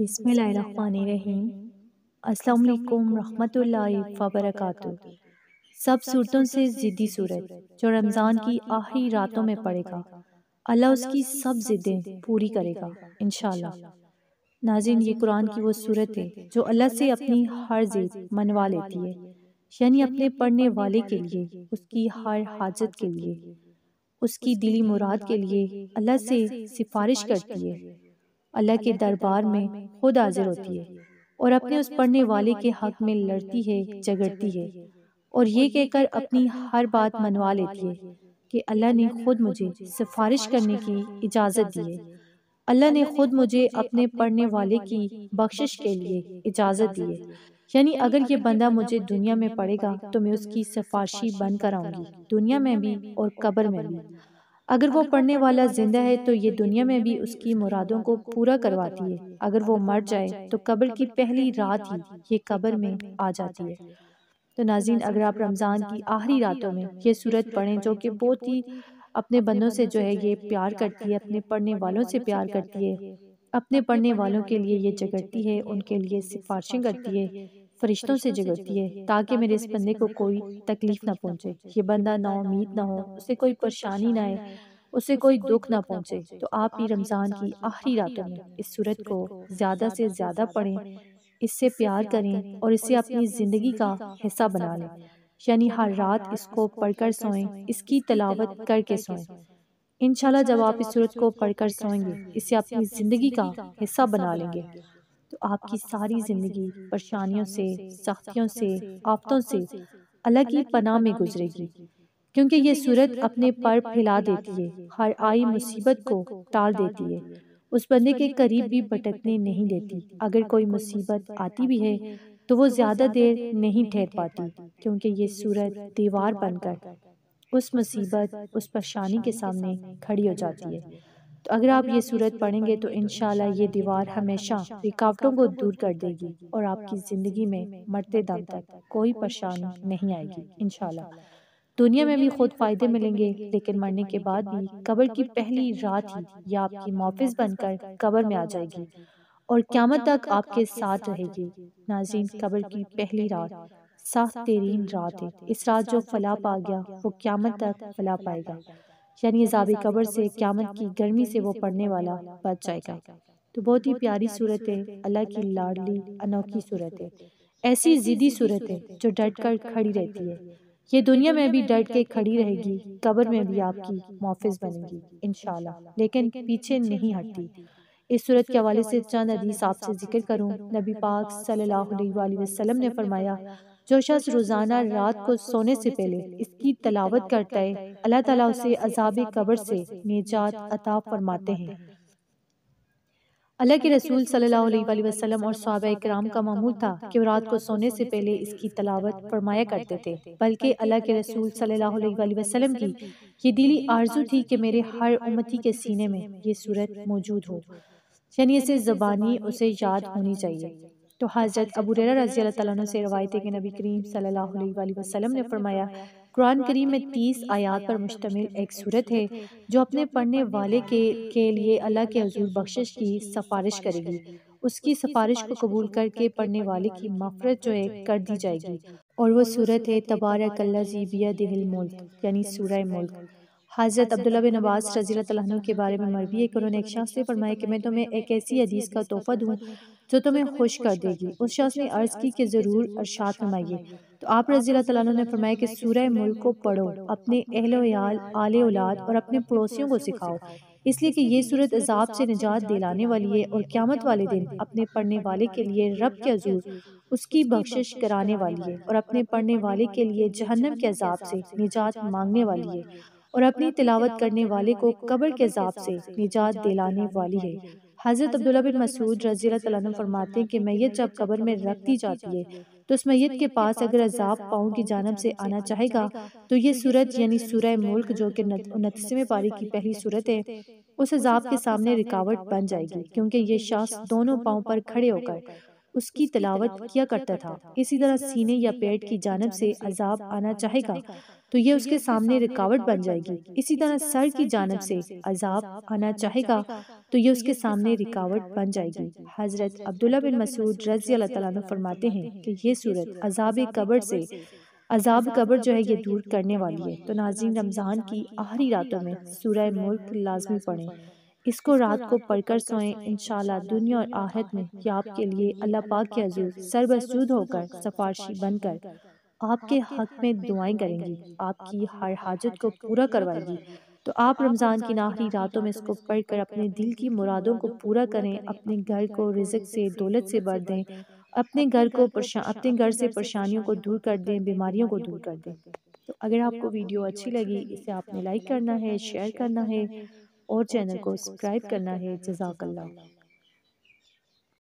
بسم اللہ الرحمن الرحیم۔ السلام علیکم رحمۃ اللہ وبرکاتہ۔ سب صورتوں سے ضدی صورت جو رمضان کی آخری راتوں میں پڑے گا، اللہ اس کی سب ضدیں پوری کرے گا انشاءاللہ۔ ناظرین، یہ قرآن کی وہ صورت ہے جو اللہ سے اپنی ہر ضد منوا لیتی ہے، یعنی اپنے پڑھنے والے کے لیے، اس کی ہر حاجت کے لیے، اس کی دلی مراد کے لیے اللہ سے سفارش کرتی ہے، اللہ کے دربار میں خود حاضر ہوتی ہے اور اپنے اس پڑھنے والے کے حق میں لڑتی ہے، جھگڑتی ہے، اور یہ کہہ کر اپنی ہر بات منوا لیتی ہے کہ اللہ نے خود مجھے سفارش کرنے کی اجازت دی ہے، اللہ نے خود مجھے اپنے پڑھنے والے کی بخشش کے لیے اجازت دی ہے، یعنی اگر یہ بندہ مجھے دنیا میں پڑھے گا تو میں اس کی سفارشی بن کر آؤں گی، دنیا میں بھی اور قبر میں بھی۔ اگر وہ پڑھنے والا زندہ ہے تو یہ دنیا میں بھی اس کی مرادوں کو پورا کرواتی ہے، اگر وہ مر جائے تو قبر کی پہلی رات ہی یہ قبر میں آ جاتی ہے۔ تو ناظرین، اگر آپ رمضان کی آخری راتوں میں یہ سورت پڑھیں جو کہ بہت ہی اپنے بندوں سے جو ہے یہ پیار کرتی ہے، اپنے پڑھنے والوں سے پیار کرتی ہے، اپنے پڑھنے والوں کے لیے یہ جھگڑتی ہے، ان کے لیے سفارشیں کرتی ہے، فرشتوں سے جھگڑتی ہے تاکہ میرے اس بندے کو کوئی تکلیف نہ پہنچے، یہ بندہ نا امید نہ ہو، اسے کوئی پریشانی نہ آئے، اسے کوئی دکھ نہ پہنچے، تو آپ بھی رمضان کی آخری راتوں میں اس سورت کو زیادہ سے زیادہ پڑھیں، اس سے پیار کریں اور اسے اپنی زندگی کا حصہ بنا لیں، یعنی ہر رات اس کو پڑھ کر سوئیں، اس کی تلاوت کر کے سوئیں۔ انشاءاللہ جب آپ اس سورت کو پڑھ کر سوئیں گے، اسے اپنی زندگی کا حصہ بنا لیں گے، تو آپ کی ساری زندگی پریشانیوں سے، سختیوں سے، آفتوں سے اللہ کی پناہ میں گزرے گی، کیونکہ یہ سورت اپنے پر پھیلا دیتی ہے، ہر آئی مصیبت کو ٹال دیتی ہے، اس بندے کے قریب بھی بھٹکنے نہیں دیتی، اگر کوئی مصیبت آتی بھی ہے تو وہ زیادہ دیر نہیں ٹھہر پاتی، کیونکہ یہ سورت دیوار بن کر اس مصیبت، اس پریشانی کے سامنے کھڑی ہو جاتی ہے۔ تو اگر آپ یہ سورت پڑھیں گے تو انشاءاللہ یہ دیوار ہمیشہ رکاوٹوں کو دور کر دے گی اور آپ کی زندگی میں مرتے دم تک کوئی پریشانی نہیں آئے گی انشاءاللہ۔ دنیا میں بھی خود فائدے ملیں گے، لیکن مرنے کے بعد بھی قبر کی پہلی رات ہی یہ آپ کی محافظ بن کر قبر میں آ جائے گی اور قیامت تک آپ کے ساتھ رہے گی۔ ناظرین، قبر کی پہلی رات سخت ترین رات ہے، اس رات جو فلاح پا گیا وہ قیامت تک فلاح پائے گا، یعنی عذاب قبر سے، قیامت کی گرمی سے وہ پڑھنے والا بچ جائے گا۔ تو بہت ہی پیاری صورت ہے، اللہ کی لاڈلی انوکھی صورت ہے، ایسی ضدی صورت ہے جو ڈٹ کر کھڑی رہتی ہے، یہ دنیا میں بھی ڈٹ کے کھڑی رہے گی، قبر میں بھی آپ کی محافظ بنے گی انشاءاللہ، لیکن پیچھے نہیں ہٹتی۔ اس صورت کے حوالے سے چند حدیث آپ سے ذکر کروں۔ نبی پاک صلی اللہ علیہ وآلہ وسلم نے فرمایا، جو شخص روزانہ رات کو سونے سے پہلے اس کی تلاوت کرتا ہے، اللہ تعالیٰ اسے عذاب قبر سے نجات عطا فرماتے ہیں۔ اللہ کے رسول صلی اللہ علیہ وآلہ وسلم اور صحابہ کرام کا معمول تھا کہ وہ رات کو سونے سے پہلے اس کی تلاوت فرمایا کرتے تھے، بلکہ اللہ کے رسول صلی اللہ علیہ وآلہ وسلم کی یہ دلی آرزو تھی کہ میرے ہر امتی کے سینے میں یہ سورت موجود ہو، یعنی اسے زبانی اسے یاد ہونی چاہیے۔ تو حضرت ابو ہریرہ رضی اللہ تعالیٰ عنہ سے روایت ہے کہ نبی کریم صلی اللہ علیہ وآلہ وسلم نے فرمایا، قرآن کریم میں 30 آیات پر مشتمل ایک سورت ہے جو اپنے پڑھنے والے کے لیے اللہ کے حضور بخشش کی سفارش کرے گی، اس کی سفارش کو قبول کر کے پڑھنے والے کی مغفرت جو ہے کر دی جائے گی، اور وہ سورت ہے تبارک الذی بیدہ الملک، یعنی سورہ ملک۔ حضرت عبداللہ بن عباس رضی اللہ عنہ کے بارے میں مروی ہے کہ انہوں نے ایک شخص سے فرمایا کہ میں تمہیں ایک ایسی حدیث کا تحفہ دوں جو تمہیں خوش کر دے گی۔ اس شخص نے عرض کی کہ ضرور، ارشاد فرمائیے۔ تو آپ رضی اللہ عنہ نے فرمایا کہ سورہ ملک کو پڑھو، اپنے اہل و عیال، آل اولاد اور اپنے پڑوسیوں کو سکھاؤ، اس لیے کہ یہ سورت عذاب سے نجات دلانے والی ہے اور قیامت والے دن اپنے پڑھنے والے کے لیے رب کے حضور اس کی بخشش کرانے والی ہے، اور اپنے پڑھنے والے کے لیے جہنم کے عذاب سے نجات مانگنے والی ہے، اور اپنی تلاوت کرنے والے کو قبر کے عذاب سے نجات دلانے والی ہے۔ حضرت عبداللہ بن مسعود رضی اللہ عنہ فرماتے ہیں کہ میت جب قبر میں رکھ دی جاتی ہے تو اس میت کے پاس اگر عذاب پاؤں کی جانب سے آنا چاہے گا تو یہ سورت یعنی سورہ ملک جو کہ 29ویں پارے کی پہلی سورت ہے، اس عذاب کے سامنے رکاوٹ بن جائے گی، کیونکہ یہ شخص دونوں پاؤں پر کھڑے ہو کر اس کی تلاوت کیا کرتا تھا۔ اسی طرح سینے یا پیٹ کی جانب سے عذاب آنا چاہے گا تو یہ اس کے سامنے رکاوٹ بن جائے گی۔ اسی طرح سر کی جانب سے عذاب آنا چاہے گا تو یہ اس کے سامنے رکاوٹ بن جائے گی۔ حضرت عبداللہ بن مسعود رضی اللہ تعالیٰ عنہ فرماتے ہیں کہ یہ صورت عذاب قبر جو ہے یہ دور کرنے والی ہے۔ تو ناظرین، رمضان کی آخری راتوں میں سورہ ملک لازمی پڑھیں۔ اس کو رات کو پڑھ کر سوئیں، انشاءاللہ دنیا اور آخرت میں یہ آپ کے لیے اللہ پاک کے حضور سربسجود ہو کر، سفارشی بن کر آپ کے حق میں دعائیں کریں گی، آپ کی ہر حاجت کو پورا کروائے گی۔ تو آپ رمضان کی آخری راتوں میں اس کو پڑھ کر اپنے دل کی مرادوں کو پورا کریں، اپنے گھر کو رزق سے، دولت سے بھر دیں، اپنے گھر سے پریشانیوں کو دور کر دیں، بیماریوں کو دور کر دیں۔ تو اگر آپ کو ویڈیو اچھی لگی، اسے آپ نے لائک کرنا ہے، شیئر کرنا ہے اور چینل کو سبسکرائب کرنا ہے۔ جزاک اللہ۔